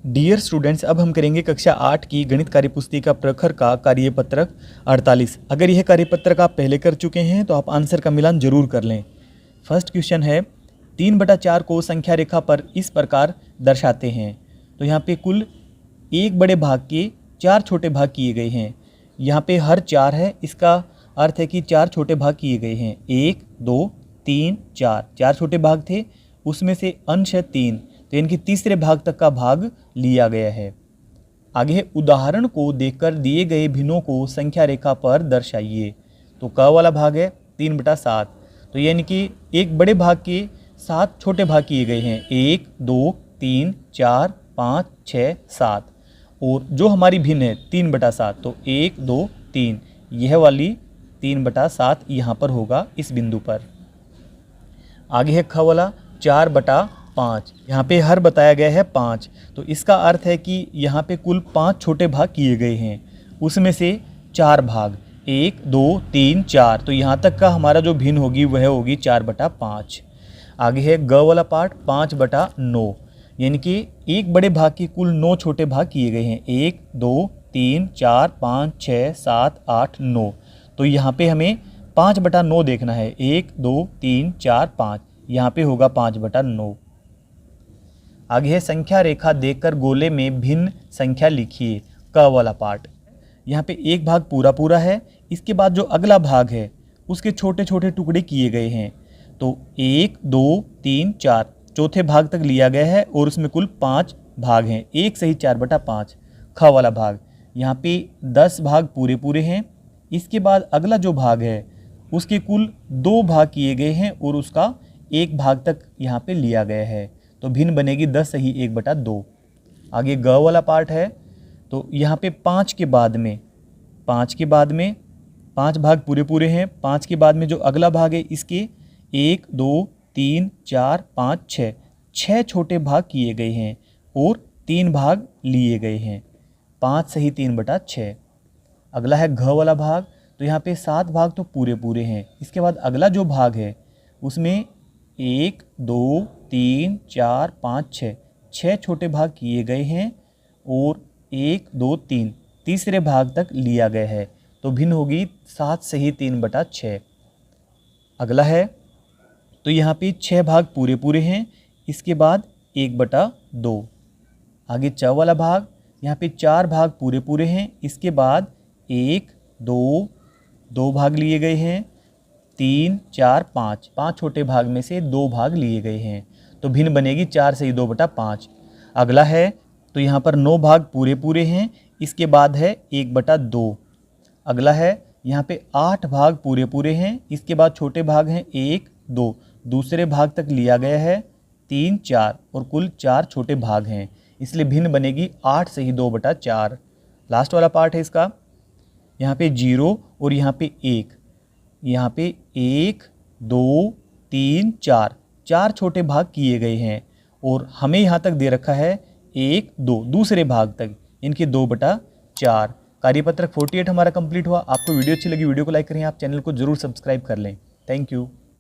Dear students, अब हम करेंगे कक्षा 8 की गणित कार्यपुस्तिका प्रखर का कार्यपत्रक 48। अगर यह कार्यपत्रक आप पहले कर चुके हैं तो आप आंसर का मिलान जरूर कर लें। फर्स्ट क्वेश्चन है 3/4 को संख्या रेखा पर इस प्रकार दर्शाते हैं। तो यहाँ पे कुल एक बड़े भाग के 4 छोटे भाग किए गए हैं। यहाँ पे हर 4 है, इसका अर्थ है कि 4 छोटे भाग किए गए हैं। 1 2 3 4 4 छोटे भाग थे, उसमें से अंश है 3, तो इनके तीसरे भाग तक का भाग लिया गया है। आगे है उदाहरण को देखकर दिए गए भिन्नों को संख्या रेखा पर दर्शाइए। तो क वाला भाग है 3/7, तो यानी कि एक बड़े भाग के 7 छोटे भाग किए गए हैं। 1 2 3 4 5 6 7, और जो हमारी भिन्न है 3/7, तो 1 2 3, यह वाली 3/7 यहाँ पर होगा इस बिंदु पर। आगे है ख वाला 4/5, यहाँ पे हर बताया गया है 5, तो इसका अर्थ है कि यहाँ पे कुल 5 छोटे भाग किए गए हैं, उसमें से 4 भाग 1 2 3 4, तो यहाँ तक का हमारा जो भिन्न होगी वह होगी 4/5। आगे है ग वाला पार्ट 5/9, यानी कि एक बड़े भाग के कुल 9 छोटे भाग किए गए हैं। 1 2 3 4 5 6 7 8 9, तो यहाँ पे हमें 5/9 देखना है। 1 2 3 4 5, यहाँ पे होगा 5/9। आगे है संख्या रेखा देखकर गोले में भिन्न संख्या लिखिए। क वाला पार्ट, यहाँ पे एक भाग पूरा पूरा है, इसके बाद जो अगला भाग है उसके छोटे छोटे टुकड़े किए गए हैं। तो 1 2 3 4 चौथे भाग तक लिया गया है, और उसमें कुल 5 भाग हैं। 1 सही 4/5। ख वाला भाग, यहाँ पे 10 भाग पूरे पूरे हैं, इसके बाद अगला जो भाग है उसके कुल 2 भाग किए गए हैं, और उसका 1 भाग तक यहाँ पे लिया गया है, तो भिन्न बनेगी 10 सही 1/2। आगे ग वाला पार्ट है, तो यहाँ पे 5 के बाद में 5 भाग पूरे पूरे हैं। 5 के बाद में जो अगला भाग है इसके 1 2 3 4 5 6 छोटे भाग किए गए हैं, और 3 भाग लिए गए हैं। 5 सही 3/6। अगला है घ वाला भाग, तो यहाँ पे 7 भाग तो पूरे पूरे हैं, इसके बाद अगला जो भाग है उसमें 1 2 3 4 5 6 छोटे भाग किए गए हैं, और 1 2 3 तीसरे भाग तक लिया गया है, तो भिन्न होगी 7 सही 3/6। अगला है, तो यहाँ पे 6 भाग पूरे पूरे हैं, इसके बाद 1/2। आगे च वाला भाग, यहाँ पे 4 भाग पूरे पूरे हैं, इसके बाद 1 2 भाग लिए गए हैं। 3 4 5 छोटे भाग में से 2 भाग लिए गए हैं, तो भिन्न बनेगी 4 सही 2/5। अगला है, तो यहाँ पर 9 भाग पूरे पूरे हैं, इसके बाद है 1/2। अगला है, यहाँ पे 8 भाग पूरे पूरे हैं, इसके बाद छोटे भाग हैं 1 2, दूसरे भाग तक लिया गया है 3 4, और कुल 4 छोटे भाग हैं, इसलिए भिन्न बनेगी 8 सही 2/4। लास्ट वाला पार्ट है इसका, यहाँ पे 0 और यहाँ पे 1, यहाँ पे 1 2 3 4 छोटे भाग किए गए हैं, और हमें यहाँ तक दे रखा है 1 2 दूसरे भाग तक, इनके 2/4। कार्यपत्रक 48 हमारा कंप्लीट हुआ। आपको वीडियो अच्छी लगी वीडियो को लाइक करें, आप चैनल को जरूर सब्सक्राइब कर लें। Thank you.